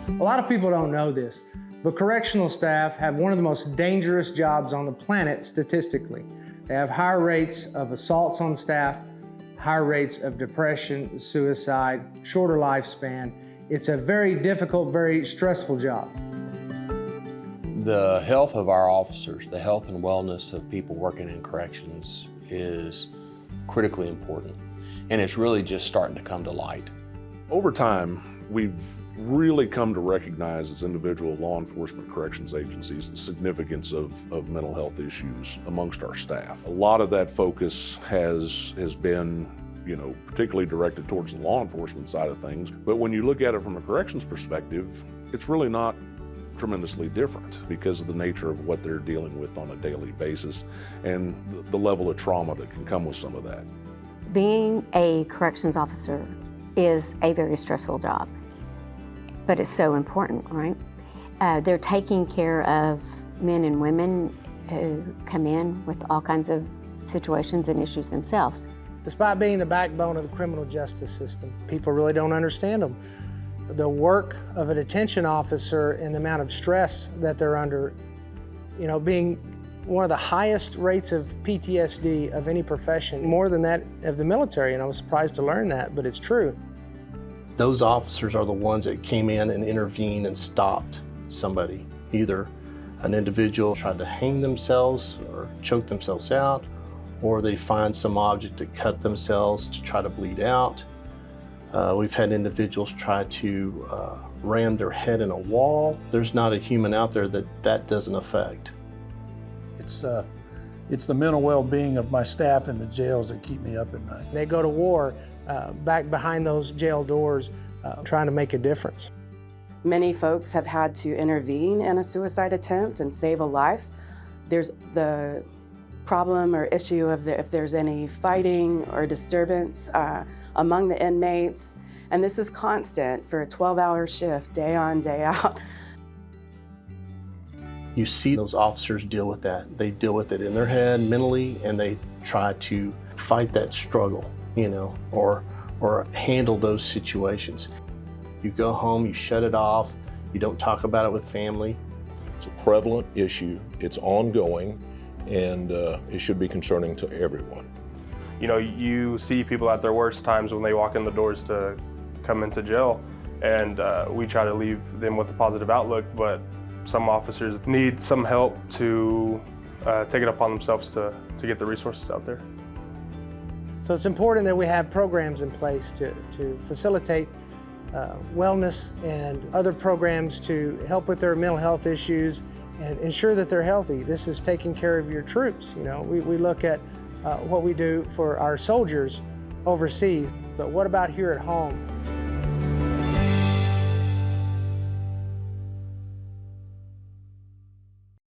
A lot of people don't know this, but correctional staff have one of the most dangerous jobs on the planet statistically. They have higher rates of assaults on staff, higher rates of depression, suicide, shorter lifespan. It's a very difficult, very stressful job. The health of our officers, the health and wellness of people working in corrections is critically important, and it's really just starting to come to light. Over time, we've really come to recognize as individual law enforcement corrections agencies the significance of mental health issues amongst our staff. A lot of that focus has been, particularly directed towards the law enforcement side of things. But when you look at it from a corrections perspective, it's really not tremendously different because of the nature of what they're dealing with on a daily basis and the level of trauma that can come with some of that. Being a corrections officer is a very stressful job, but it's so important, right? They're taking care of men and women who come in with all kinds of situations and issues themselves. Despite being the backbone of the criminal justice system, people really don't understand them. The work of a detention officer and the amount of stress that they're under, being one of the highest rates of PTSD of any profession, more than that of the military, and I was surprised to learn that, but it's true. Those officers are the ones that came in and intervened and stopped somebody. Either an individual tried to hang themselves or choke themselves out, or they find some object to cut themselves to try to bleed out. We've had individuals try to ram their head in a wall. There's not a human out there that doesn't affect. It's the mental well-being of my staff in the jails that keep me up at night. They go to war back behind those jail doors trying to make a difference. Many folks have had to intervene in a suicide attempt and save a life. There's the problem or issue of if there's any fighting or disturbance among the inmates, and this is constant for a 12-hour shift, day on, day out. You see those officers deal with that. They deal with it in their head mentally, and they try to fight that struggle, or handle those situations. You go home, you shut it off, you don't talk about it with family. It's a prevalent issue, it's ongoing, and it should be concerning to everyone. You see people at their worst times when they walk in the doors to come into jail, and we try to leave them with a positive outlook, but some officers need some help to take it upon themselves to get the resources out there. So it's important that we have programs in place to facilitate wellness and other programs to help with their mental health issues and ensure that they're healthy. This is taking care of your troops. We look at what we do for our soldiers overseas, but what about here at home?